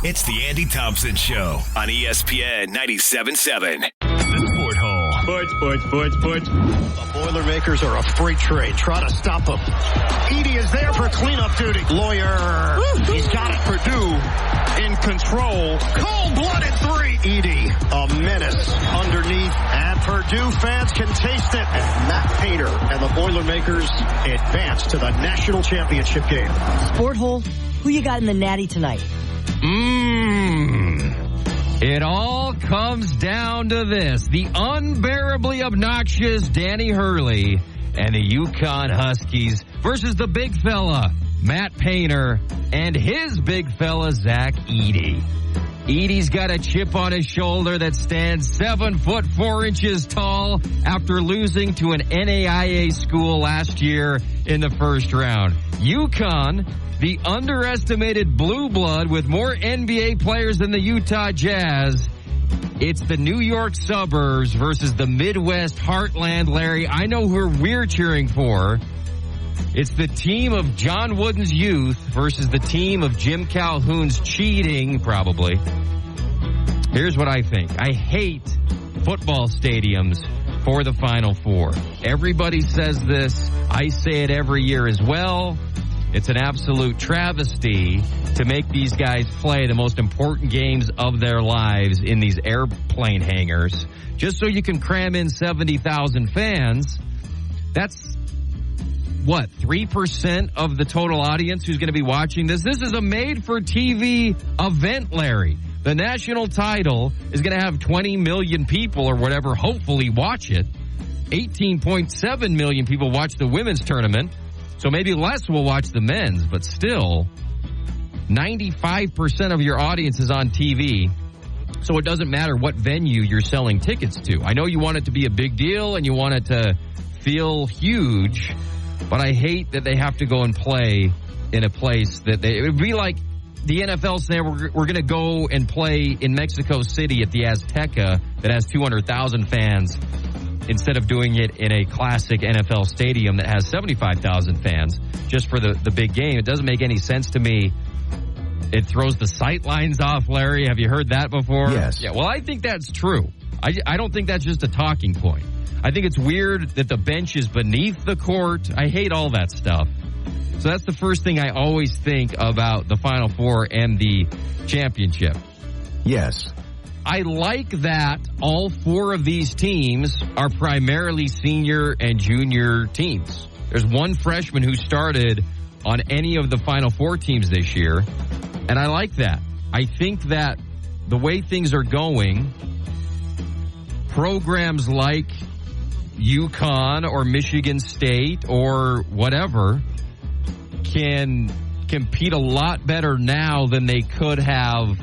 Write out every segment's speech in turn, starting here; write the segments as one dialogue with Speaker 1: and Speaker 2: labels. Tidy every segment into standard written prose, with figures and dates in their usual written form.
Speaker 1: It's the Andy Thompson Show on ESPN 97.7. The Sport Hole.
Speaker 2: Sports. The Boilermakers are a freight train. Try to stop them. Edie is there for cleanup duty. Lawyer. He's got it. Purdue in control. Cold-blooded three. Edie, a menace underneath. And Purdue fans can taste it. And Matt Painter and the Boilermakers advance to the national championship game.
Speaker 3: Sport Hole, who you got in the Natty tonight?
Speaker 4: It all comes down to this. The unbearably obnoxious Danny Hurley and the Yukon Huskies versus the big fella, Matt Painter, and his big fella, Zach Edey. Edey's got a chip on his shoulder that stands 7 foot 4 inches tall after losing to an NAIA school last year in the first round. Yukon, the underestimated blue blood with more NBA players than the Utah Jazz. It's the New York suburbs versus the Midwest heartland, Larry. I know who we're cheering for. It's the team of John Wooden's youth versus the team of Jim Calhoun's cheating, probably. Here's what I think. I hate football stadiums for the Final Four. Everybody says this. I say it every year as well. It's an absolute travesty to make these guys play the most important games of their lives in these airplane hangars just so you can cram in 70,000 fans. That's, 3% of the total audience who's going to be watching this? This is a made-for-TV event, Larry. The national title is going to have 20 million people or whatever hopefully watch it. 18.7 million people watch the women's tournament. So maybe less will watch the men's, but still, 95% of your audience is on TV. So it doesn't matter what venue you're selling tickets to. I know you want it to be a big deal and you want it to feel huge, but I hate that they have to go and play in a place that it would be like the NFL saying we're going to go and play in Mexico City at the Azteca that has 200,000 fans, instead of doing it in a classic NFL stadium that has 75,000 fans just for the big game. It doesn't make any sense to me. It throws the sight lines off, Larry. Have you heard that before?
Speaker 5: Yes.
Speaker 4: Yeah, well, I think that's true. I don't think that's just a talking point. I think it's weird that the bench is beneath the court. I hate all that stuff. So that's the first thing I always think about the Final Four and the championship.
Speaker 5: Yes.
Speaker 4: I like that all 4 of these teams are primarily senior and junior teams. There's one freshman who started on any of the Final Four teams this year, and I like that. I think that the way things are going, programs like UConn or Michigan State or whatever can compete a lot better now than they could have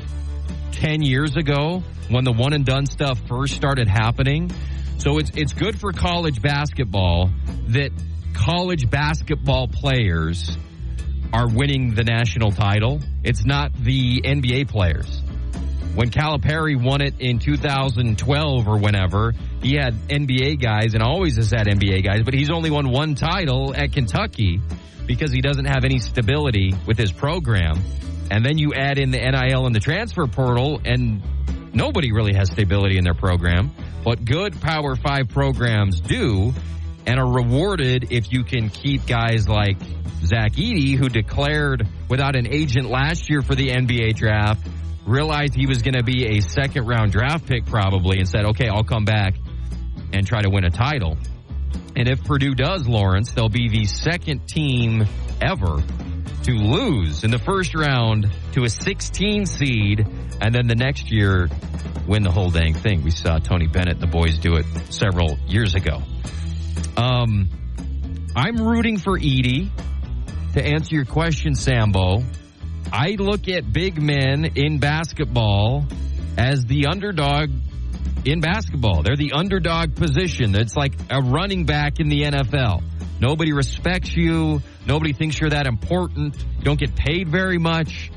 Speaker 4: 10 years ago when the one-and-done stuff first started happening. So it's good for college basketball that college basketball players are winning the national title. It's not the NBA players. When Calipari won it in 2012 or whenever, he had NBA guys and always has had NBA guys, but he's only won one title at Kentucky because he doesn't have any stability with his program. And then you add in the NIL and the transfer portal, and nobody really has stability in their program. But good Power 5 programs do and are rewarded if you can keep guys like Zach Edey, who declared without an agent last year for the NBA draft, realized he was going to be a second-round draft pick probably, and said, okay, I'll come back and try to win a title. And if Purdue does, Lawrence, they'll be the second team ever to lose in the first round to a 16 seed, and then the next year win the whole dang thing. We saw Tony Bennett and the boys do it several years ago. I'm rooting for Edey. To answer your question, Sambo, I look at big men in basketball as the underdog in basketball. They're the underdog position. It's like a running back in the NFL. Nobody respects you. Nobody thinks you're that important. You don't get paid very much.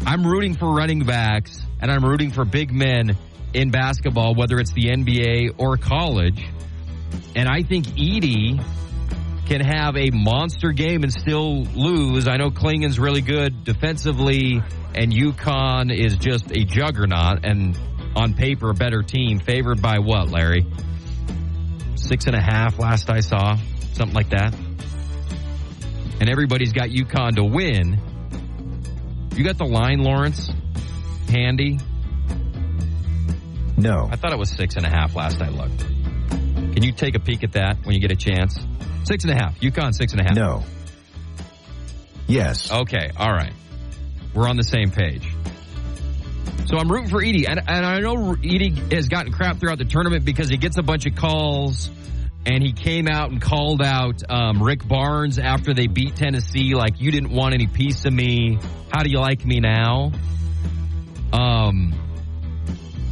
Speaker 4: I'm rooting for running backs, and I'm rooting for big men in basketball, whether it's the NBA or college. And I think Edey can have a monster game and still lose. I know Klingen's really good defensively, and UConn is just a juggernaut, and on paper, a better team. Favored by what, Larry? 6.5 last I saw. Something like that. And everybody's got UConn to win. You got the line, Lawrence? Handy?
Speaker 5: No.
Speaker 4: I thought it was 6.5 last I looked. Can you take a peek at that when you get a chance? 6.5. UConn 6.5.
Speaker 5: No. Yes.
Speaker 4: Okay. All right. We're on the same page. So I'm rooting for Edey. And I know Edey has gotten crap throughout the tournament because he gets a bunch of calls, and he came out and called out Rick Barnes after they beat Tennessee, like, you didn't want any piece of me. How do you like me now?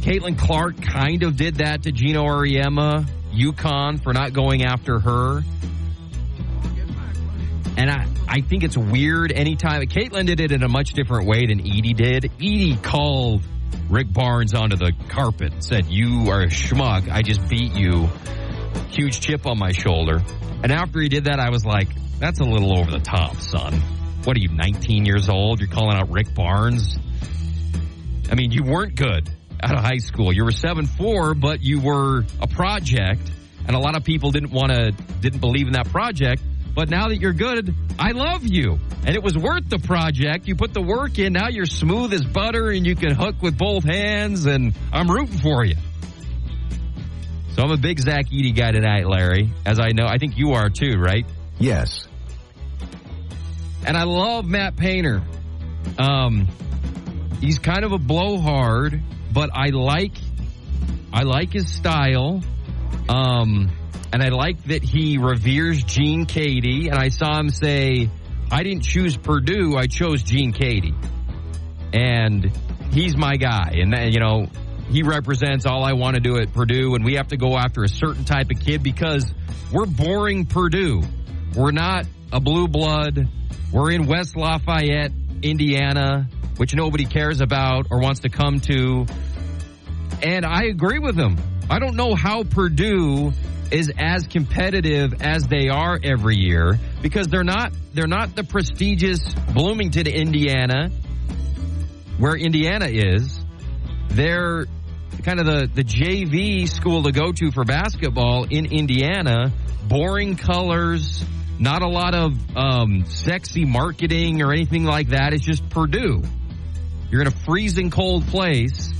Speaker 4: Caitlin Clark kind of did that to Gino Auriemma, UConn, for not going after her. And I think it's weird anytime. Caitlin did it in a much different way than Edey did. Edey called Rick Barnes onto the carpet and said, you are a schmuck. I just beat you. Huge chip on my shoulder. And after he did that, I was like, that's a little over the top, son. What are you, 19 years old? You're calling out Rick Barnes? I mean, you weren't good out of high school. You were 7'4", but you were a project. And a lot of people didn't believe in that project. But now that you're good, I love you. And it was worth the project. You put the work in. Now you're smooth as butter and you can hook with both hands. And I'm rooting for you. So I'm a big Zach Edey guy tonight, Larry. As I know, I think you are too, right?
Speaker 5: Yes.
Speaker 4: And I love Matt Painter. He's kind of a blowhard, but I like his style. And I like that he reveres Gene Cady. And I saw him say, I didn't choose Purdue, I chose Gene Cady. And he's my guy. And, you know, he represents all I want to do at Purdue. And we have to go after a certain type of kid because we're boring Purdue. We're not a blue blood. We're in West Lafayette, Indiana, which nobody cares about or wants to come to. And I agree with him. I don't know how Purdue is as competitive as they are every year because they're not the prestigious Bloomington, Indiana, where Indiana is. They're kind of the JV school to go to for basketball in Indiana. Boring colors, not a lot of sexy marketing or anything like that. It's just Purdue. You're in a freezing cold place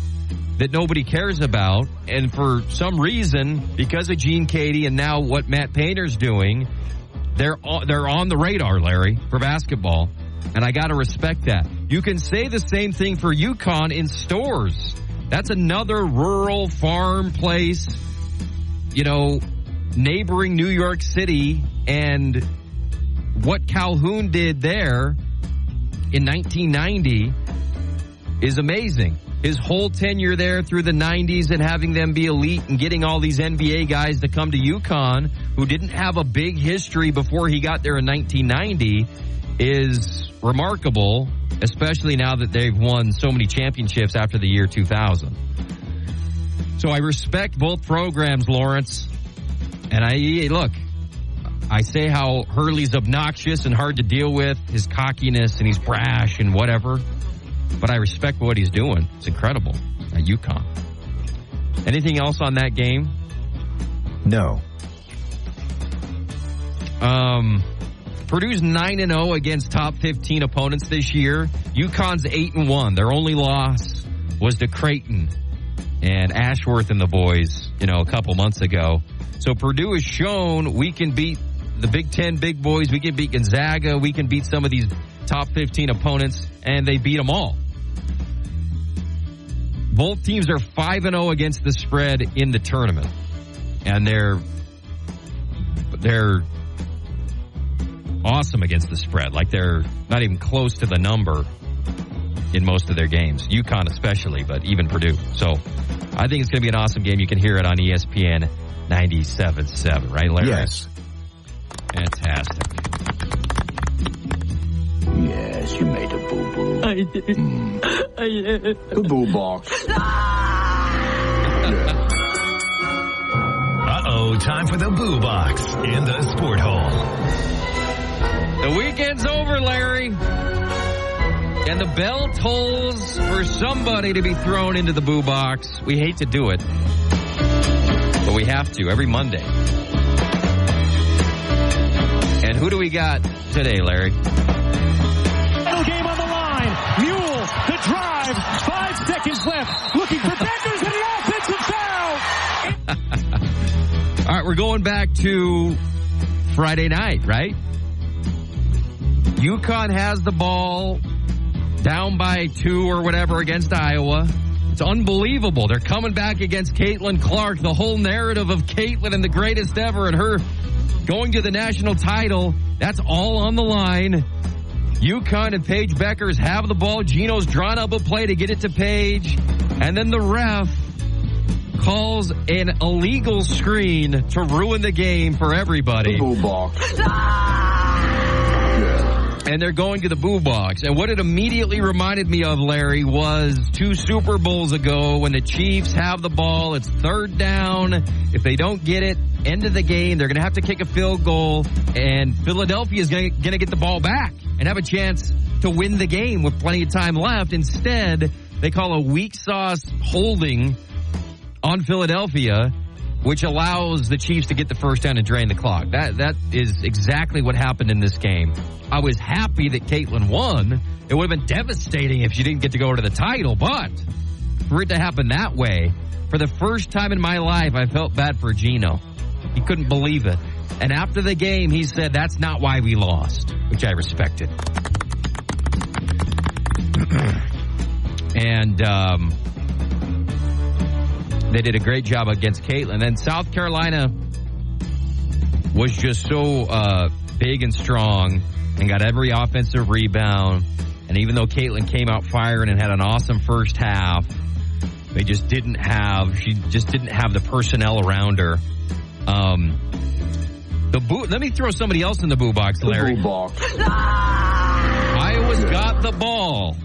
Speaker 4: that nobody cares about, and for some reason, because of Gene Cady and now what Matt Painter's doing, they're on the radar, Larry, for basketball, and I got to respect that. You can say the same thing for UConn in Stores. That's another rural farm place, you know, neighboring New York City, and what Calhoun did there in 1990 is amazing. His whole tenure there through the 90s and having them be elite and getting all these NBA guys to come to UConn who didn't have a big history before he got there in 1990 is remarkable, especially now that they've won so many championships after the year 2000. So I respect both programs, Lawrence. And I say how Hurley's obnoxious and hard to deal with, his cockiness, and he's brash and whatever. But I respect what he's doing. It's incredible at UConn. Anything else on that game?
Speaker 5: No.
Speaker 4: Purdue's 9-0 against top 15 opponents this year. UConn's 8-1. Their only loss was to Creighton and Ashworth and the boys, a couple months ago. So Purdue has shown we can beat the Big Ten big boys. We can beat Gonzaga. We can beat some of these top 15 opponents, and they beat them all. Both teams are 5-0 against the spread in the tournament, and they're awesome against the spread. Like, they're not even close to the number in most of their games. UConn especially, but even Purdue. So I think it's going to be an awesome game. You can hear it on ESPN 97.7, right, Larry?
Speaker 5: Yes.
Speaker 4: Fantastic.
Speaker 6: Yes, you made a boo-boo.
Speaker 3: I did. I did.
Speaker 6: The boo box.
Speaker 1: Uh-oh, time for the Boo Box in the Sport Hole.
Speaker 4: The weekend's over, Larry. And the bell tolls for somebody to be thrown into the boo box. We hate to do it, but we have to every Monday. And who do we got today, Larry?
Speaker 2: Final game on the line. Mule, the drive, 5 seconds left. Looking for Beckers and an offensive foul.
Speaker 4: All right, we're going back to Friday night, right? UConn has the ball down by 2 or whatever against Iowa. It's unbelievable. They're coming back against Caitlin Clark. The whole narrative of Caitlin and the greatest ever and her going to the national title, that's all on the line. UConn and Paige Beckers have the ball. Gino's drawn up a play to get it to Paige. And then the ref calls an illegal screen to ruin the game for everybody.
Speaker 6: Boo box.
Speaker 4: And they're going to the boo box. And what it immediately reminded me of, Larry, was 2 Super Bowls ago when the Chiefs have the ball. It's 3rd down. If they don't get it, end of the game, they're going to have to kick a field goal. And Philadelphia is going to get the ball back and have a chance to win the game with plenty of time left. Instead, they call a weak sauce holding on Philadelphia, which allows the Chiefs to get the first down and drain the clock. That is exactly what happened in this game. I was happy that Caitlin won. It would have been devastating if she didn't get to go to the title, but for it to happen that way, for the first time in my life, I felt bad for Gino. He couldn't believe it. And after the game, he said, that's not why we lost, which I respected. And they did a great job against Caitlin. And South Carolina was just so big and strong and got every offensive rebound. And even though Caitlin came out firing and had an awesome first half, she just didn't have the personnel around her. Let me throw somebody else in the boo box, Larry.
Speaker 6: Boo box.
Speaker 4: Iowa's got the ball.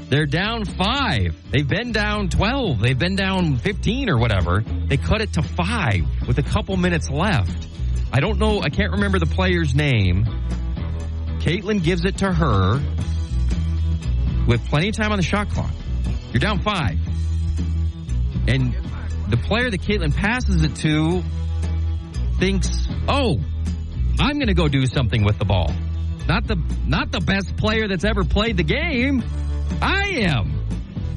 Speaker 4: They're down 5. They've been down 12. They've been down 15 or whatever. They cut it to 5 with a couple minutes left. I don't know. I can't remember the player's name. Caitlin gives it to her with plenty of time on the shot clock. You're down 5. And the player that Caitlin passes it to thinks, oh, I'm going to go do something with the ball. Not the best player that's ever played the game. I am.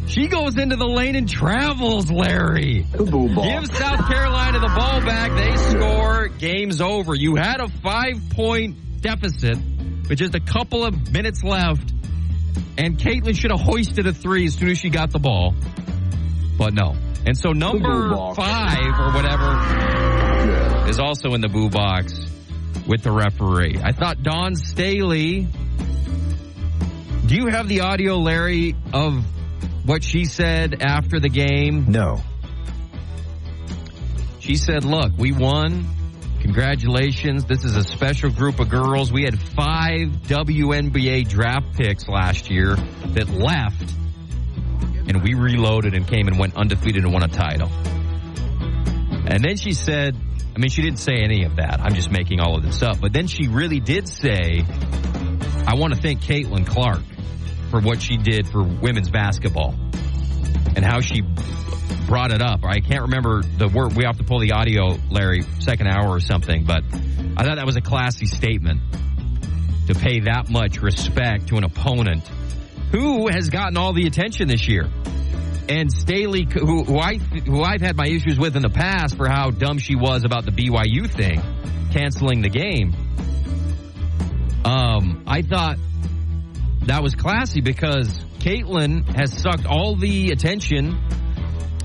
Speaker 4: She goes into the lane and travels, Larry. Gives South Carolina the ball back. They score. Game's over. You had a 5-point deficit with just a couple of minutes left. And Caitlin should have hoisted a 3 as soon as she got the ball. But no. And so number 5 or whatever is also in the boo box with the referee. I thought Dawn Staley... Do you have the audio, Larry, of what she said after the game?
Speaker 5: No.
Speaker 4: She said, look, we won. Congratulations. This is a special group of girls. We had 5 WNBA draft picks last year that left, and we reloaded and came and went undefeated and won a title. And then she said, I mean, she didn't say any of that. I'm just making all of this up. But then she really did say, I want to thank Caitlin Clark for what she did for women's basketball and how she brought it up. I can't remember the word. We have to pull the audio, Larry, second hour or something, but I thought that was a classy statement to pay that much respect to an opponent who has gotten all the attention this year. And Staley, who I've had my issues with in the past for how dumb she was about the BYU thing, canceling the game. I thought that was classy because Caitlin has sucked all the attention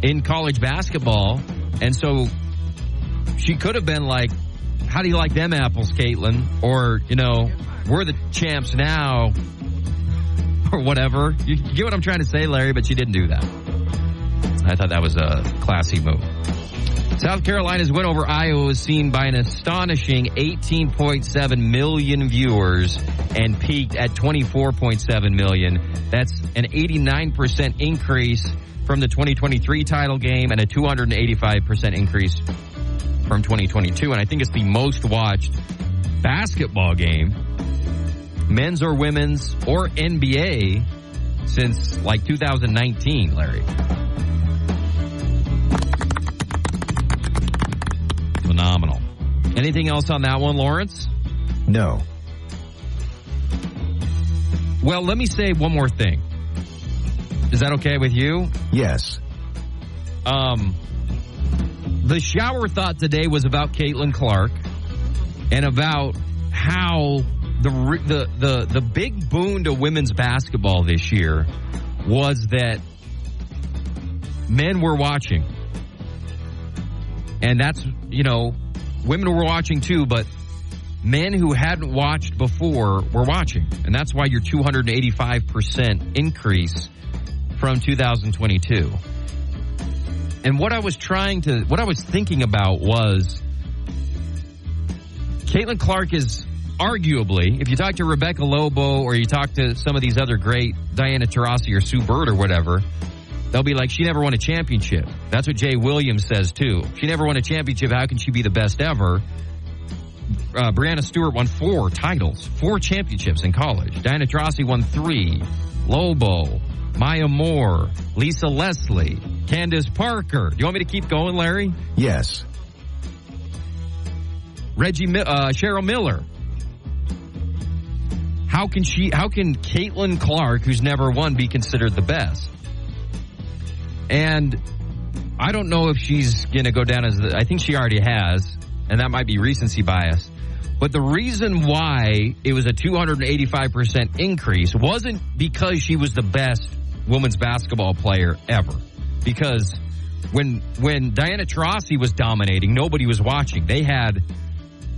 Speaker 4: in college basketball, and so she could have been like, how do you like them apples, Caitlin? Or, you know, we're the champs now, or whatever. You get what I'm trying to say, Larry, but she didn't do that. I thought that was a classy move. South Carolina's win over Iowa was seen by an astonishing 18.7 million viewers and peaked at 24.7 million. That's an 89% increase from the 2023 title game and a 285% increase from 2022. And I think it's the most watched basketball game, men's or women's or NBA, since like 2019, Larry. Phenomenal. Anything else on that one, Lawrence?
Speaker 5: No.
Speaker 4: Well, let me say one more thing. Is that okay with you?
Speaker 5: Yes.
Speaker 4: The shower thought today was about Caitlin Clark and about how the big boon to women's basketball this year was that men were watching. And that's, women were watching too, but men who hadn't watched before were watching. And that's why your 285% increase from 2022. And what I was thinking about was Caitlin Clark is arguably, if you talk to Rebecca Lobo or you talk to some of these other great, Diana Taurasi or Sue Bird or whatever, they'll be like, she never won a championship. That's what Jay Williams says, too. She never won a championship. How can she be the best ever? Brianna Stewart won 4 titles, 4 championships in college. Diana Taurasi won 3. Lobo, Maya Moore, Lisa Leslie, Candace Parker. Do you want me to keep going, Larry?
Speaker 5: Yes.
Speaker 4: Cheryl Miller. How can Caitlin Clark, who's never won, be considered the best? And I don't know if she's going to go down as I think she already has, and that might be recency bias. But the reason why it was a 285% increase wasn't because she was the best women's basketball player ever. Because when Diana Taurasi was dominating, nobody was watching.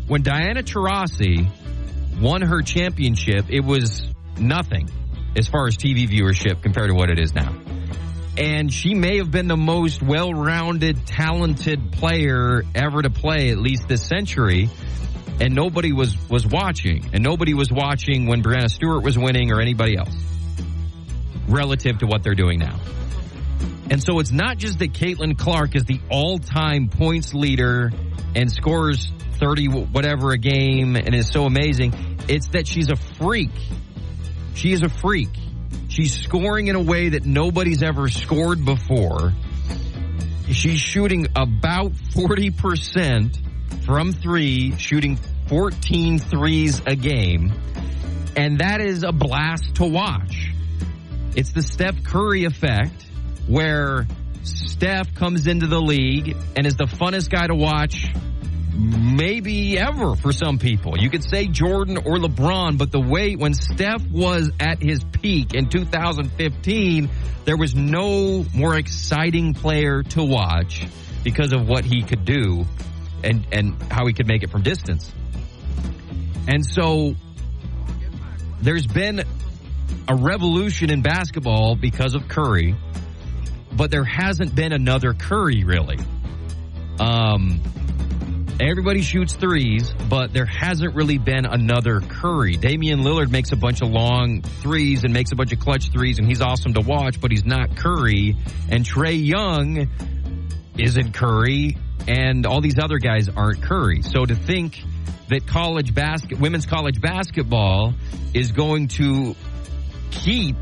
Speaker 4: When Diana Taurasi won her championship, it was nothing as far as TV viewership compared to what it is now. And she may have been the most well-rounded, talented player ever to play, at least this century. And nobody was watching. And nobody was watching when Brianna Stewart was winning or anybody else relative to what they're doing now. And so it's not just that Caitlin Clark is the all-time points leader and scores 30 whatever a game and is so amazing. It's that she's a freak. She is a freak. She's scoring in a way that nobody's ever scored before. She's shooting about 40% from 3, shooting 14 threes a game. And that is a blast to watch. It's the Steph Curry effect, where Steph comes into the league and is the funnest guy to watch maybe ever for some people. You could say Jordan or LeBron, but the way when Steph was at his peak in 2015, there was no more exciting player to watch because of what he could do and how he could make it from distance. And so there's been a revolution in basketball because of Curry, but there hasn't been another Curry, really. Everybody shoots threes, but there hasn't really been another Curry. Damian Lillard makes a bunch of long threes and makes a bunch of clutch threes, and he's awesome to watch, but he's not Curry. And Trae Young isn't Curry, and all these other guys aren't Curry. So to think that women's college basketball is going to keep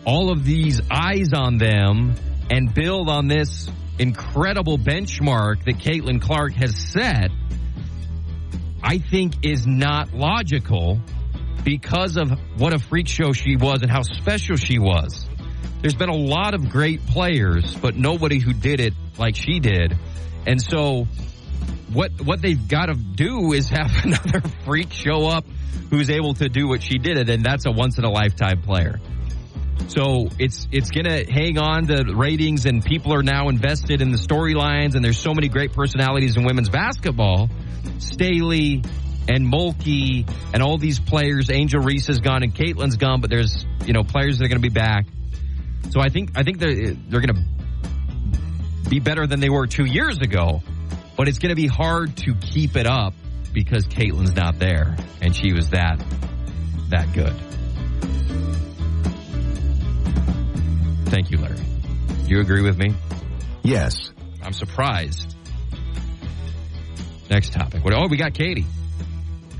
Speaker 4: all of these eyes on them and build on this incredible benchmark that Caitlin Clark has set, I think is not logical because of what a freak show she was and how special she was. There's been a lot of great players, but nobody who did it like she did. And so what they've got to do is have another freak show up who's able to do what she did, and that's a once-in-a-lifetime player. So it's going to hang on to ratings, and people are now invested in the storylines, and there's so many great personalities in women's basketball. Staley and Mulkey and all these players. Angel Reese is gone and Caitlin's gone, but there's players that are going to be back. So I think they're going to be better than they were 2 years ago, but it's going to be hard to keep it up because Caitlin's not there, and she was that good. Thank you, Larry. Do you agree with me?
Speaker 5: Yes.
Speaker 4: I'm surprised. Next topic. We got Katie.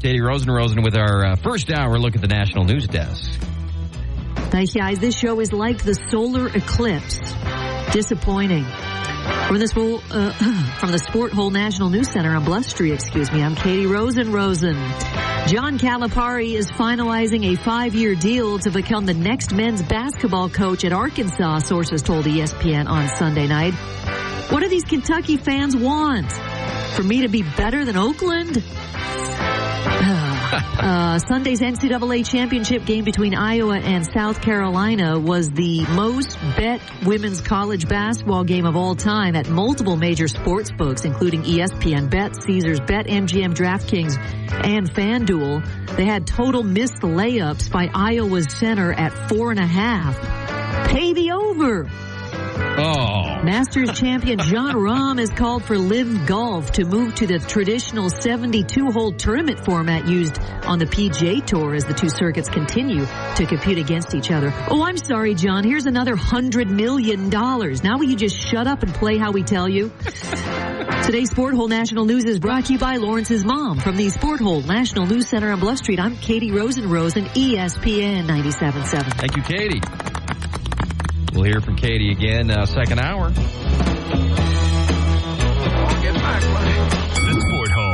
Speaker 4: Katie Rosen with our first hour look at the National News Desk.
Speaker 3: Thanks, guys. This show is like the solar eclipse. Disappointing. From the Sport Hole National News Center on Bluff Street, I'm Katie Rosen. John Calipari is finalizing a 5-year deal to become the next men's basketball coach at Arkansas, sources told ESPN on Sunday night. What do these Kentucky fans want? For me to be better than Oakland? Sunday's NCAA championship game between Iowa and South Carolina was the most bet women's college basketball game of all time at multiple major sports books, including ESPN Bet, Caesars Bet, MGM, DraftKings, and FanDuel. They had total missed layups by Iowa's center at 4.5. Pay the over.
Speaker 4: Oh.
Speaker 3: Masters champion John Rahm has called for Live Golf to move to the traditional 72-hole tournament format used on the PGA Tour as the two circuits continue to compete against each other. Oh, I'm sorry, John. Here's another $100 million. Now will you just shut up and play how we tell you? Today's Sport Hole National News is brought to you by Lawrence's mom. From the Sport Hole National News Center on Bluff Street, I'm Katie Rosen, ESPN 97.7.
Speaker 4: Thank you, Katie. We'll hear from Katie again, second hour.
Speaker 1: The Sport Hole.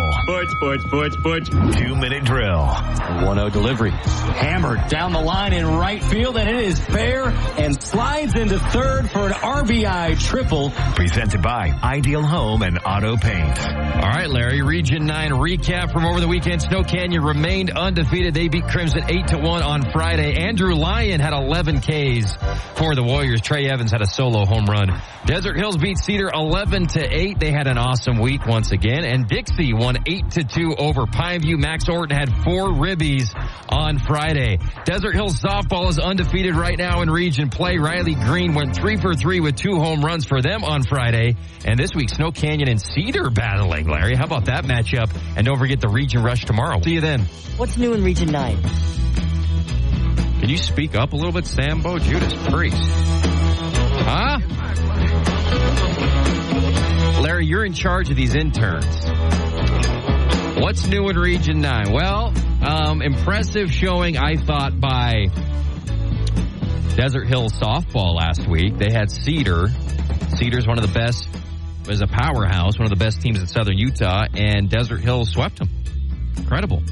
Speaker 2: Sports.
Speaker 1: 2-minute drill.
Speaker 7: 1-0 delivery. Hammered down the line in right field, and it is fair and slides into third for an RBI triple.
Speaker 1: Presented by Ideal Home and Auto Paint.
Speaker 4: All right, Larry, Region 9 recap from over the weekend. Snow Canyon remained undefeated. They beat Crimson 8-1 on Friday. Andrew Lyon had 11 Ks for the Warriors. Trey Evans had a solo home run. Desert Hills beat Cedar 11-8. They had an awesome week once again. And Dixie won 8-2 over Pineview. Max Orton had 4 ribbies on Friday. Desert Hills softball is undefeated right now in region play. Riley Green went 3 for 3 with 2 home runs for them on Friday. And this week, Snow Canyon and Cedar battling, Larry. How about that matchup? And don't forget the region rush tomorrow. See you then.
Speaker 8: What's new in Region 9?
Speaker 4: Can you speak up a little bit, Sambo? Judas Priest. Huh? Larry, you're in charge of these interns. What's new in Region 9? Well, impressive showing, I thought, by Desert Hills softball last week. They had Cedar. Cedar's one of the best, is a powerhouse, one of the best teams in Southern Utah, and Desert Hills swept them. Incredible.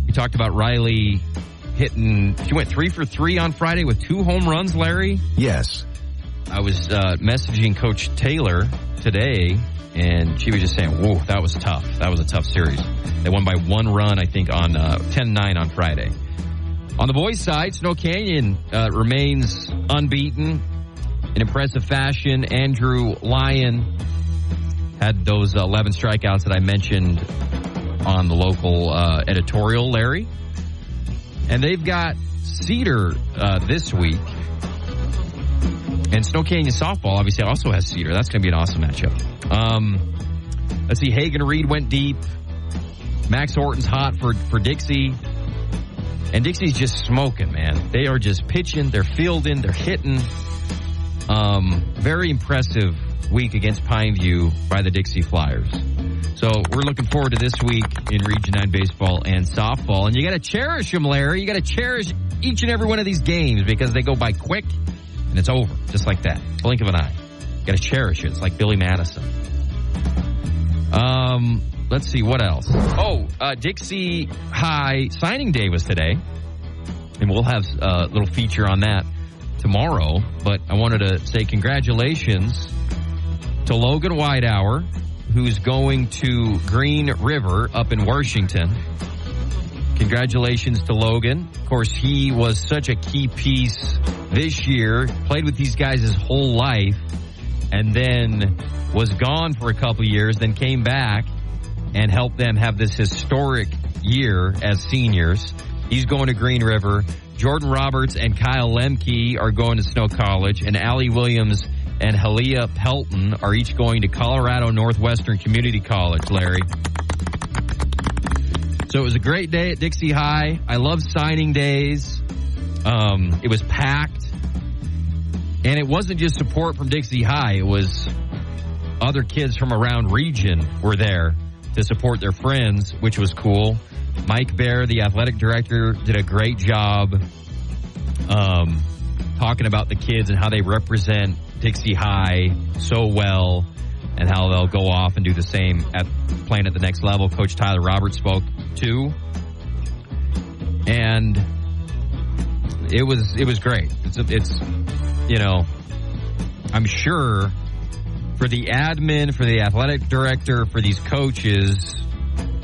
Speaker 4: We talked about Riley hitting, she went 3 for 3 on Friday with 2 home runs, Larry.
Speaker 5: Yes.
Speaker 4: I was messaging Coach Taylor today, and she was just saying, whoa, that was tough. That was a tough series. They won by 1 run, I think, on 10-9 on Friday. On the boys' side, Snow Canyon remains unbeaten in impressive fashion. Andrew Lyon had those 11 strikeouts that I mentioned on the local editorial, Larry. And they've got Cedar this week. And Snow Canyon softball obviously also has Cedar. That's going to be an awesome matchup. Let's see. Hagen Reed went deep. Max Orton's hot for Dixie. And Dixie's just smoking, man. They are just pitching. They're fielding. They're hitting. Very impressive week against Pineview by the Dixie Flyers. So we're looking forward to this week in Region 9 baseball and softball. And you got to cherish them, Larry. You got to cherish each and every one of these games because they go by quick and it's over, just like that. Blink of an eye. You got to cherish it. It's like Billy Madison. Let's see, what else? Dixie High signing day was today. And we'll have a little feature on that tomorrow. But I wanted to say congratulations to Logan Whitehour, who's going to Green River up in Washington. Congratulations to Logan. Of course, he was such a key piece this year, played with these guys his whole life, and then was gone for a couple years, then came back and helped them have this historic year as seniors. He's going to Green River. Jordan Roberts and Kyle Lemke are going to Snow College, and Allie Williams and Halia Pelton are each going to Colorado Northwestern Community College, Larry. So it was a great day at Dixie High. I love signing days. It was packed. And it wasn't just support from Dixie High. It was other kids from around region were there to support their friends, which was cool. Mike Baer, the athletic director, did a great job talking about the kids and how they represent Dixie High so well and how they'll go off and do the same at playing at the next level. Coach Tyler Roberts spoke too. And it was great. It's you know, I'm sure for the admin, for the athletic director, for these coaches,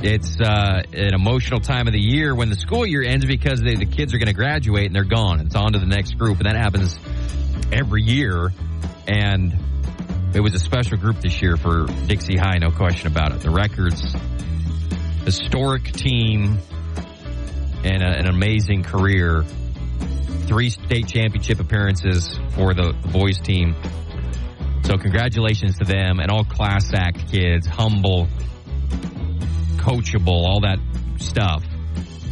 Speaker 4: it's an emotional time of the year when the school year ends because the kids are going to graduate and they're gone. It's on to the next group, and that happens every year. And it was a special group this year for Dixie High, no question about it. The Records, historic team, and an amazing career. 3 state championship appearances for the boys team. So congratulations to them and all class act kids, humble, coachable, all that stuff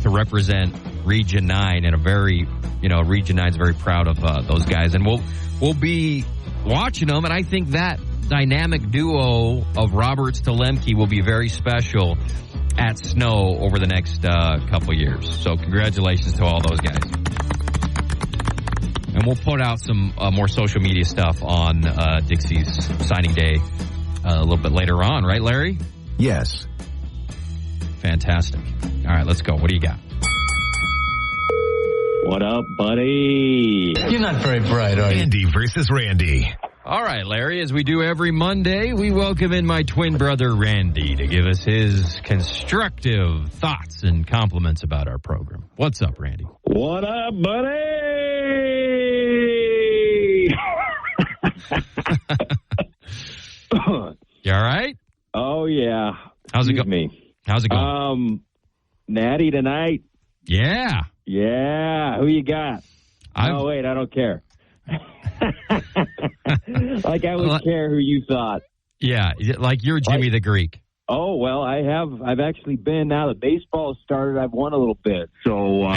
Speaker 4: to represent Region 9 and Region 9 is very proud of those guys. And we'll be watching them, and I think that dynamic duo of Roberts to Lemke will be very special at Snow over the next couple years. So congratulations to all those guys. And we'll put out some more social media stuff on Dixie's signing day a little bit later on, right, Larry?
Speaker 5: Yes.
Speaker 4: Fantastic. All right, let's go. What do you got?
Speaker 6: What up, buddy?
Speaker 7: You're not very bright, are you?
Speaker 1: Andy versus Randy.
Speaker 4: All right, Larry, as we do every Monday, we welcome in my twin brother, Randy, to give us his constructive thoughts and compliments about our program. What's up, Randy?
Speaker 6: What up, buddy?
Speaker 4: You all right?
Speaker 6: Oh, yeah.
Speaker 4: How's it
Speaker 6: going?
Speaker 4: Me. How's it going?
Speaker 6: Natty tonight.
Speaker 4: Yeah.
Speaker 6: Yeah. Who you got? Oh, wait, I don't care. Like I would care who you thought.
Speaker 4: Yeah, like you're Jimmy the Greek.
Speaker 6: Oh, well, I have. I've actually been, now that baseball started, I've won a little bit. So,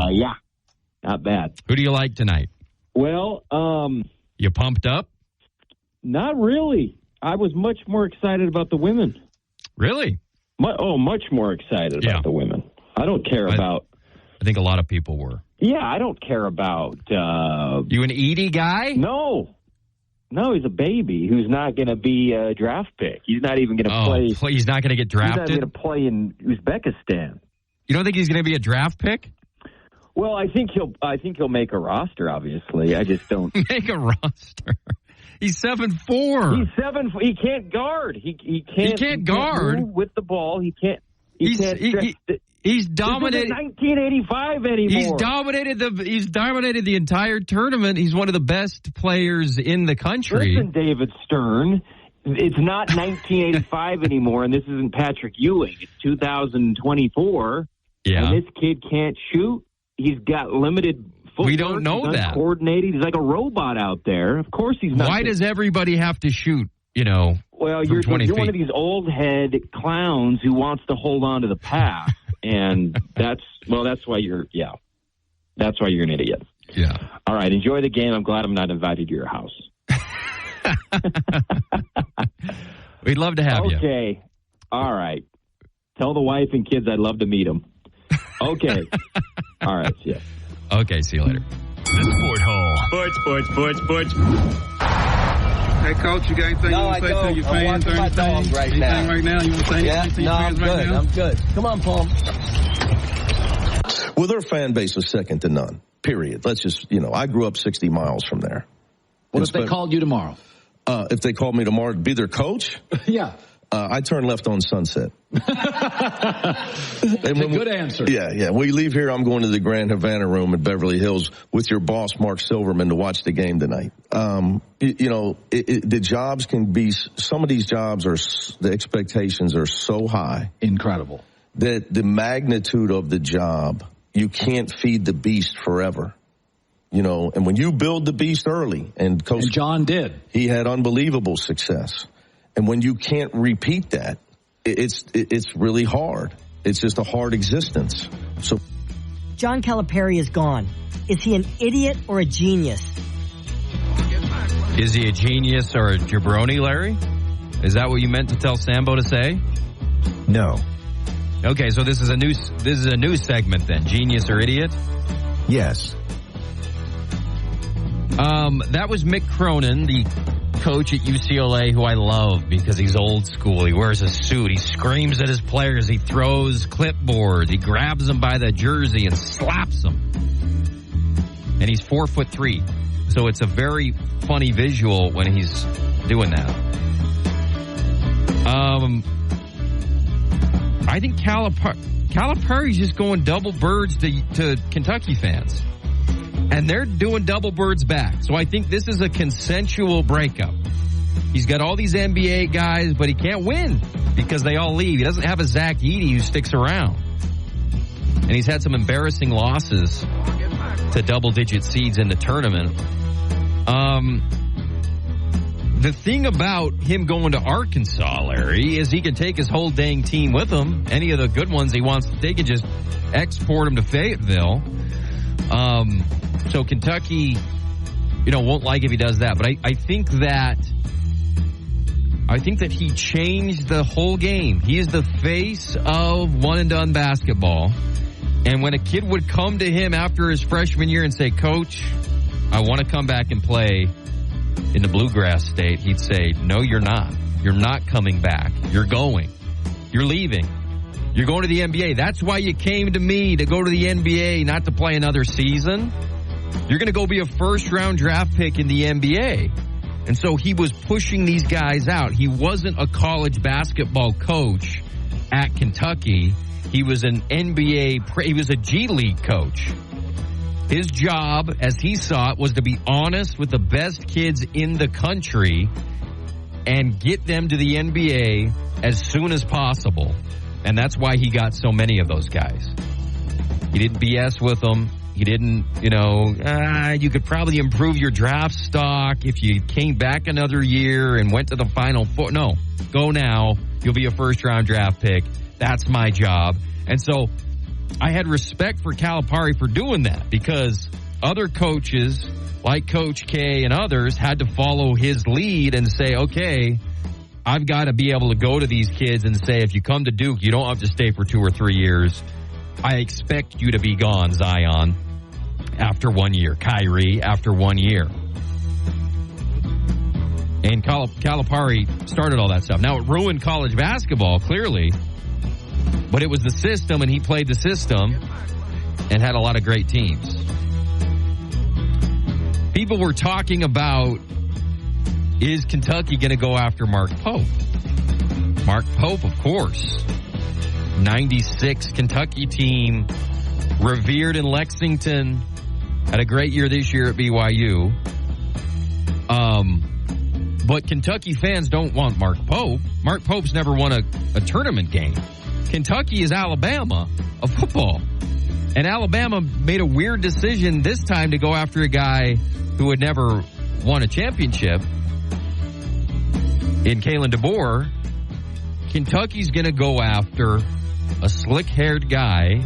Speaker 6: yeah, not bad.
Speaker 4: Who do you like tonight?
Speaker 6: Well,
Speaker 4: you pumped up?
Speaker 6: Not really. I was much more excited about the women.
Speaker 4: Really?
Speaker 6: Much more excited about the women. I don't care about...
Speaker 4: I think a lot of people were.
Speaker 6: Yeah, I don't care about...
Speaker 4: You an Edie guy?
Speaker 6: No, he's a baby who's not going to be a draft pick. He's not even going to play...
Speaker 4: He's not going to get drafted?
Speaker 6: He's not going to play in Uzbekistan.
Speaker 4: You don't think he's going to be a draft pick?
Speaker 6: Well, I think he'll make a roster, obviously. I just don't...
Speaker 4: Make a roster? He's 7'4".
Speaker 6: He's 7. He can't guard. He can't
Speaker 4: guard
Speaker 6: move with the ball. He can't.
Speaker 4: He's dominated.
Speaker 6: This isn't 1985 anymore.
Speaker 4: He's dominated the entire tournament. He's one of the best players in the country.
Speaker 6: Listen, David Stern, it's not 1985 anymore, and this isn't Patrick Ewing. It's 2024.
Speaker 4: Yeah,
Speaker 6: and this kid can't shoot. He's got limited footwork.
Speaker 4: We don't know that.
Speaker 6: Coordinated. He's like a robot out there. Of course, he's not.
Speaker 4: Why does everybody have to shoot?
Speaker 6: Well, you're one of these old head clowns who wants to hold on to the past, and that's why you're an idiot.
Speaker 4: Yeah.
Speaker 6: All right, enjoy the game. I'm glad I'm not invited to your house.
Speaker 4: We'd love to have you.
Speaker 6: Okay. All right. Tell the wife and kids I'd love to meet them. Okay. All right. See ya.
Speaker 4: Okay. See you later.
Speaker 1: The Sport Hole.
Speaker 8: Sports. Hey, Coach, you got anything you want to say to your fans?
Speaker 9: I'm watching my dog right now.
Speaker 8: Anything right now you want to say anything to your fans right now?
Speaker 9: I'm good. Come on, Paul.
Speaker 10: Well, their fan base is second to none, period. Let's just, I grew up 60 miles from there.
Speaker 7: What if they called you tomorrow?
Speaker 10: If they called me tomorrow to be their coach?
Speaker 7: Yeah.
Speaker 10: I turn left on Sunset.
Speaker 7: That's a good answer.
Speaker 10: Yeah. When we leave here, I'm going to the Grand Havana Room in Beverly Hills with your boss, Mark Silverman, to watch the game tonight. The jobs can be, some of these jobs the expectations are so high.
Speaker 7: Incredible.
Speaker 10: That the magnitude of the job, you can't feed the beast forever. And when you build the beast early, and Coach
Speaker 7: John did.
Speaker 10: He had unbelievable success. And when you can't repeat that, it's really hard. It's just a hard existence. So,
Speaker 11: John Calipari is gone. Is he an idiot or a genius?
Speaker 4: Is he a genius or a jabroni, Larry? Is that what you meant to tell Sambo to say?
Speaker 5: No.
Speaker 4: Okay, so this is a new segment then. Genius or idiot?
Speaker 5: Yes.
Speaker 4: That was Mick Cronin, the coach at UCLA, who I love because he's old school. He wears a suit. He screams at his players. He throws clipboards. He grabs them by the jersey and slaps them. And he's 4'3". So it's a very funny visual when he's doing that. I think Calipari's just going double birds to Kentucky fans. And they're doing double birds back. So I think this is a consensual breakup. He's got all these NBA guys, but he can't win because they all leave. He doesn't have a Zach Edey who sticks around. And he's had some embarrassing losses to double-digit seeds in the tournament. The thing about him going to Arkansas, Larry, is he can take his whole dang team with him. Any of the good ones he wants to take and just export them to Fayetteville. So Kentucky, won't like if he does that. But I think that he changed the whole game. He is the face of one-and-done basketball. And when a kid would come to him after his freshman year and say, Coach, I want to come back and play in the Bluegrass State, he'd say, no, you're not. You're not coming back. You're going. You're leaving. You're going to the NBA. That's why you came to me, to go to the NBA, not to play another season. You're going to go be a first-round draft pick in the NBA. And so he was pushing these guys out. He wasn't a college basketball coach at Kentucky. He was an he was a G League coach. His job, as he saw it, was to be honest with the best kids in the country and get them to the NBA as soon as possible. And that's why he got so many of those guys. He didn't BS with them. He didn't, you could probably improve your draft stock if you came back another year and went to the Final Four. No, go now. You'll be a first-round draft pick. That's my job. And so I had respect for Calipari for doing that because other coaches like Coach K and others had to follow his lead and say, okay, I've got to be able to go to these kids and say, if you come to Duke, you don't have to stay for 2 or 3 years. I expect you to be gone, Zion, after 1 year. Kyrie, after 1 year. And Calipari started all that stuff. Now, it ruined college basketball, clearly. But it was the system, and he played the system and had a lot of great teams. People were talking about, is Kentucky going to go after Mark Pope? Mark Pope, of course. 96 Kentucky team, revered in Lexington, had a great year this year at BYU. But Kentucky fans don't want Mark Pope. Mark Pope's never won a tournament game. Kentucky is Alabama of football. And Alabama made a weird decision this time to go after a guy who had never won a championship in Kalen DeBoer. Kentucky's going to go after a slick-haired guy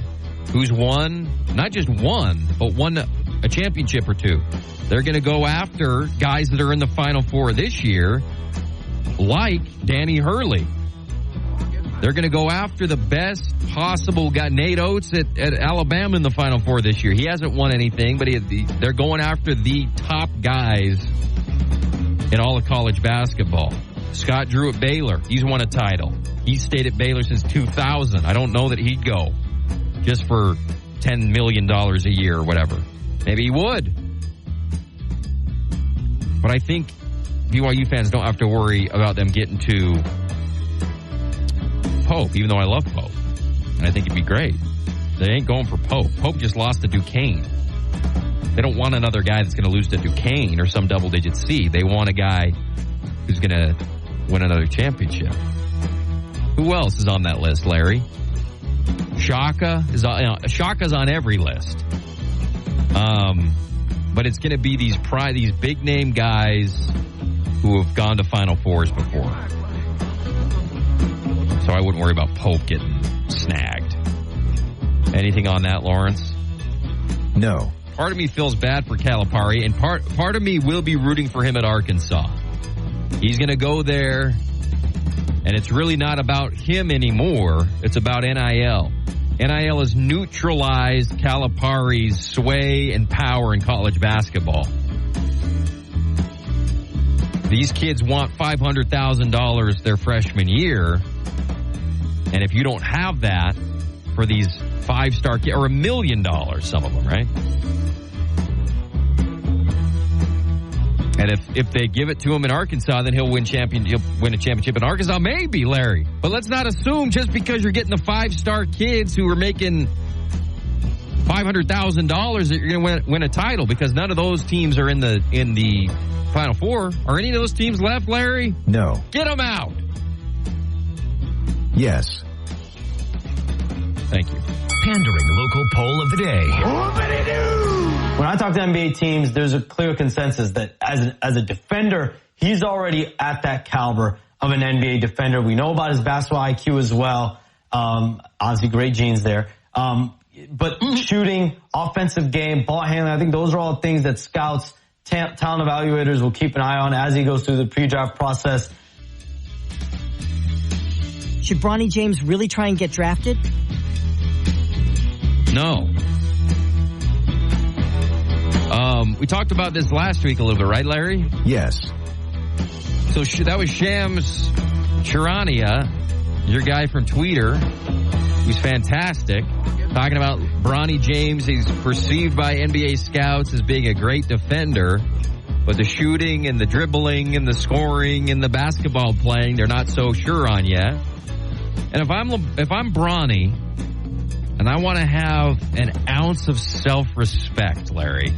Speaker 4: who's won, not just one, but won a championship or two. They're going to go after guys that are in the Final Four this year, like Danny Hurley. They're going to go after the best possible guy, Nate Oates at Alabama in the Final Four this year. He hasn't won anything, but they're going after the top guys in all of college basketball. Scott Drew at Baylor. He's won a title. He's stayed at Baylor since 2000. I don't know that he'd go just for $10 million a year or whatever. Maybe he would. But I think BYU fans don't have to worry about them getting to Pope, even though I love Pope. And I think it'd be great. They ain't going for Pope. Pope just lost to Duquesne. They don't want another guy that's going to lose to Duquesne or some double-digit seed. They want a guy who's going to win another championship. Who else is on that list, Larry? Shaka is on. Shaka's on every list. But it's going to be these big name guys who have gone to Final Fours before. So I wouldn't worry about Pope getting snagged. Anything on that, Lawrence?
Speaker 5: No.
Speaker 4: Part of me feels bad for Calipari, and part of me will be rooting for him at Arkansas. He's going to go there And it's really not about him anymore. It's about NIL. NIL has neutralized Calipari's sway and power in college basketball. These kids want $500,000 their freshman year. And if you don't have that for these 5-star kids, or $1 million, some of them, right? And if they give it to him in Arkansas, then he'll win a championship in Arkansas. Maybe, Larry. But let's not assume just because you're getting the 5-star kids who are making $500,000 that you're going to win a title, because none of those teams are in the Final Four. Are any of those teams left, Larry?
Speaker 5: No.
Speaker 4: Get them out.
Speaker 5: Yes.
Speaker 4: Thank you.
Speaker 1: Pandering local poll of the day.
Speaker 12: When I talk to NBA teams, there's a clear consensus that as a defender, he's already at that caliber of an NBA defender. We know about his basketball IQ as well. Obviously, great genes there. But shooting, offensive game, ball handling, I think those are all things that scouts, talent evaluators will keep an eye on as he goes through the pre-draft process.
Speaker 11: Should Bronny James really try and get drafted?
Speaker 4: No. We talked about this last week a little bit, right, Larry?
Speaker 5: Yes.
Speaker 4: So that was Shams Charania, your guy from Tweeter, who's fantastic, talking about Bronny James. He's perceived by NBA scouts as being a great defender, but the shooting and the dribbling and the scoring and the basketball playing, they're not so sure on yet. And if I'm Bronny, and I want to have an ounce of self-respect, Larry,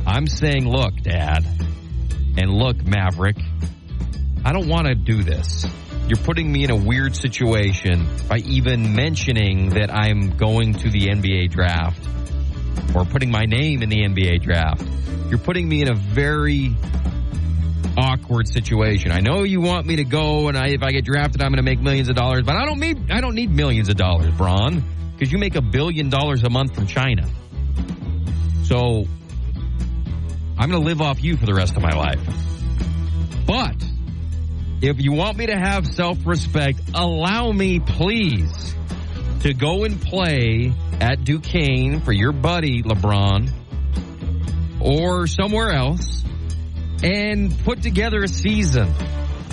Speaker 4: I'm saying, look, Dad, and look, Maverick, I don't want to do this. You're putting me in a weird situation by even mentioning that I'm going to the NBA draft or putting my name in the NBA draft. You're putting me in a very awkward situation. I know you want me to go, and if I get drafted, I'm going to make millions of dollars, but I don't need millions of dollars, Bron, because you make $1 billion a month from China. So I'm going to live off you for the rest of my life. But if you want me to have self-respect, allow me, please, to go and play at Duquesne for your buddy LeBron or somewhere else and put together a season.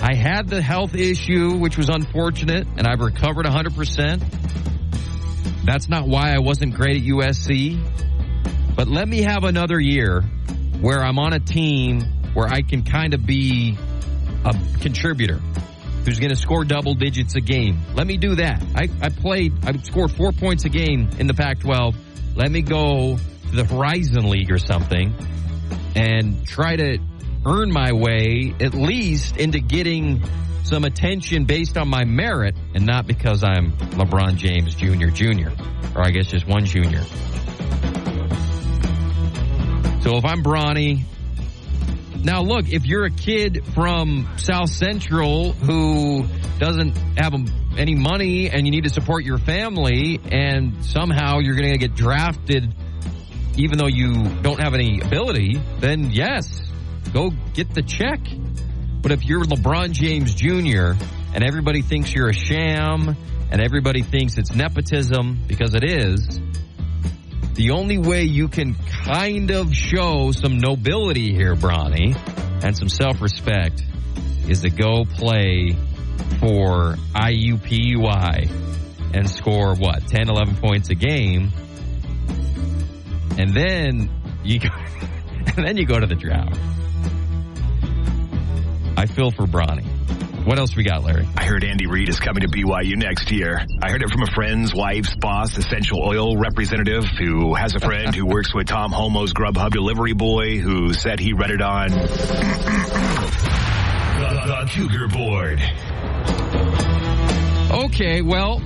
Speaker 4: I had the health issue, which was unfortunate, and I've recovered 100%. That's not why I wasn't great at USC. But let me have another year where I'm on a team where I can kind of be a contributor who's going to score double digits a game. Let me do that. I scored 4 points a game in the Pac-12. Let me go to the Horizon League or something and try to earn my way at least into getting some attention based on my merit and not because I'm LeBron James Jr., or I guess just one junior. So if I'm Bronny, now look, if you're a kid from South Central who doesn't have any money and you need to support your family and somehow you're going to get drafted even though you don't have any ability, then yes, go get the check. But if you're LeBron James Jr. and everybody thinks you're a sham and everybody thinks it's nepotism, because it is, the only way you can kind of show some nobility here, Bronny, and some self-respect is to go play for IUPUI and score, 10, 11 points a game. And then you go to the draft. I feel for Bronny. What else we got, Larry?
Speaker 1: I heard Andy Reid is coming to BYU next year. I heard it from a friend's wife's boss, essential oil representative, who has a friend who works with Tom Homo's Grubhub delivery boy, who said he read it on the Cougar Board.
Speaker 4: Okay, well,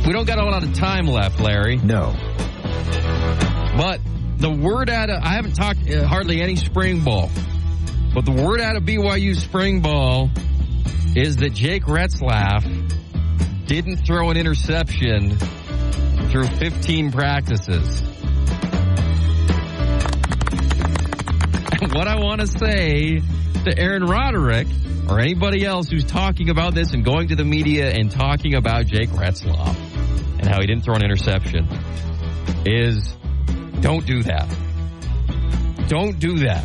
Speaker 4: we don't got a lot of time left, Larry.
Speaker 5: No.
Speaker 4: But the word I haven't talked hardly any spring ball. But the word out of BYU spring ball is that Jake Retzlaff didn't throw an interception through 15 practices. what I want to say to Aaron Roderick or anybody else who's talking about this and going to the media and talking about Jake Retzlaff and how he didn't throw an interception is don't do that. Don't do that.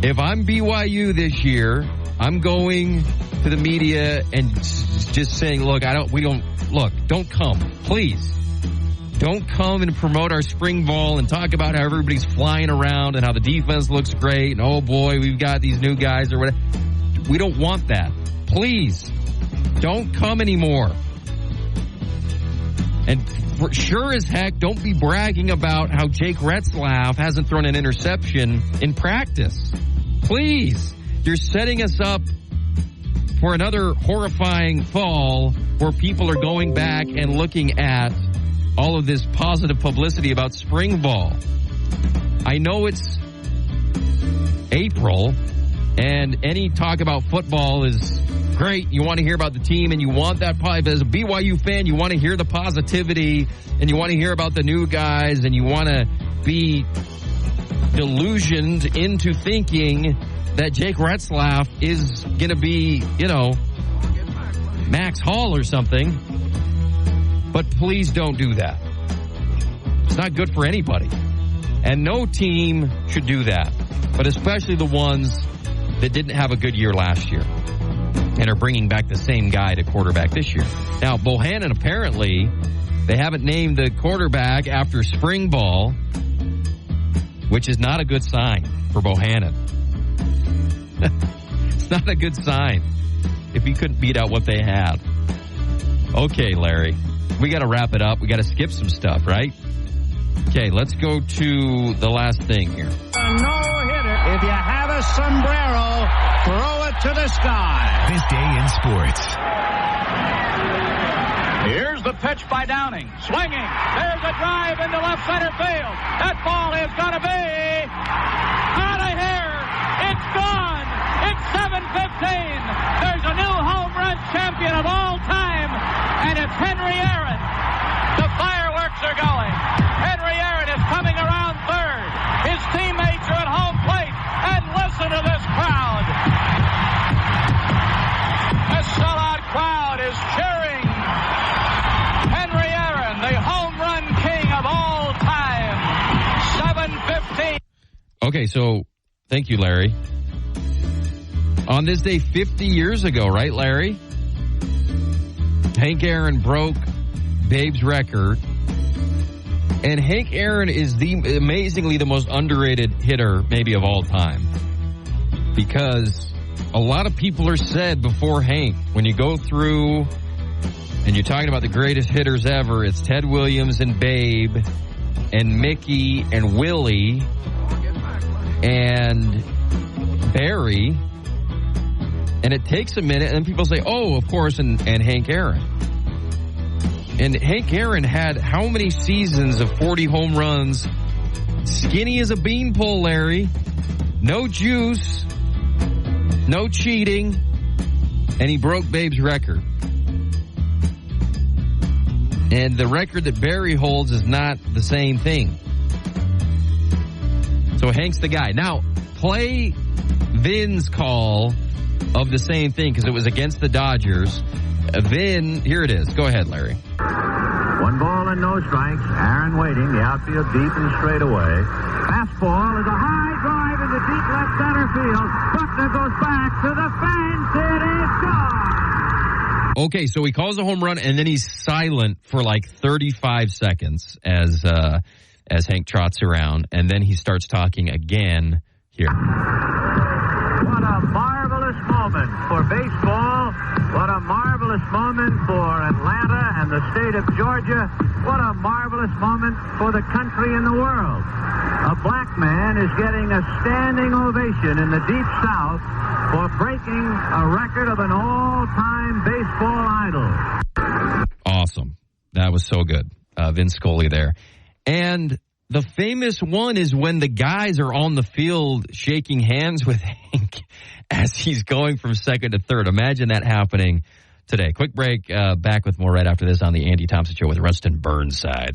Speaker 4: If I'm BYU this year, I'm going to the media and just saying, look, don't come. Please. Don't come and promote our spring ball and talk about how everybody's flying around and how the defense looks great and, oh, boy, we've got these new guys or whatever. We don't want that. Please, don't come anymore. And for sure as heck, don't be bragging about how Jake Retzlaff hasn't thrown an interception in practice. Please, you're setting us up for another horrifying fall where people are going back and looking at all of this positive publicity about spring ball. I know it's April, and any talk about football is great. You want to hear about the team, and you want that. As a BYU fan, you want to hear the positivity, and you want to hear about the new guys, and you want to be delusioned into thinking that Jake Retzlaff is going to be, Max Hall or something. But please don't do that. It's not good for anybody. And no team should do that. But especially the ones that didn't have a good year last year and are bringing back the same guy to quarterback this year. Now, Bohannon, apparently, they haven't named the quarterback after spring ball, which is not a good sign for Bohannon. It's not a good sign if he couldn't beat out what they had. Okay, Larry. We got to wrap it up. We got to skip some stuff, right? Okay, let's go to the last thing here.
Speaker 2: A no-hitter. If you have a sombrero, throw it to the sky.
Speaker 1: This day in sports.
Speaker 13: Here's the pitch by Downing. Swinging. There's a drive into left center field. That ball is going to be out of here. It's gone. It's 7:15. There's a new home run champion of all time, and it's Henry Aaron. The fireworks are going. Henry Aaron is coming around third. His teammates are at home plate, and listen to this crowd. A sellout crowd is cheering Henry Aaron, the home run king of all time. 7:15.
Speaker 4: Okay, so thank you, Larry. On this day 50 years ago, right, Larry? Hank Aaron broke Babe's record. And Hank Aaron is amazingly the most underrated hitter maybe of all time. Because a lot of people are said before Hank, when you go through and you're talking about the greatest hitters ever, it's Ted Williams and Babe and Mickey and Willie and Barry. And it takes a minute, and then people say, oh, of course, and Hank Aaron. And Hank Aaron had how many seasons of 40 home runs? Skinny as a beanpole, Larry. No juice. No cheating. And he broke Babe's record. And the record that Barry holds is not the same thing. So Hank's the guy. Now, play Vin's call of the same thing, because it was against the Dodgers. Vin, here it is. Go ahead, Larry.
Speaker 14: 1 ball and no strikes. Aaron waiting. The outfield deep and straight away. Fastball is a high drive into deep left center field. Buckner goes back to the fence. It is gone.
Speaker 4: Okay, so he calls a home run, and then he's silent for like 35 seconds as Hank trots around, and then he starts talking again here.
Speaker 14: What a marvelous moment for baseball. What a marvelous moment for Atlanta and the state of Georgia. What a marvelous moment for the country and the world. A black man is getting a standing ovation in the Deep South for breaking a record of an all-time baseball idol.
Speaker 4: Awesome. That was so good. Vin Scully there. And the famous one is when the guys are on the field shaking hands with Hank as he's going from second to third. Imagine that happening today. Quick break. Back with more right after this on the Andy Thompson Show with Rustin Burnside.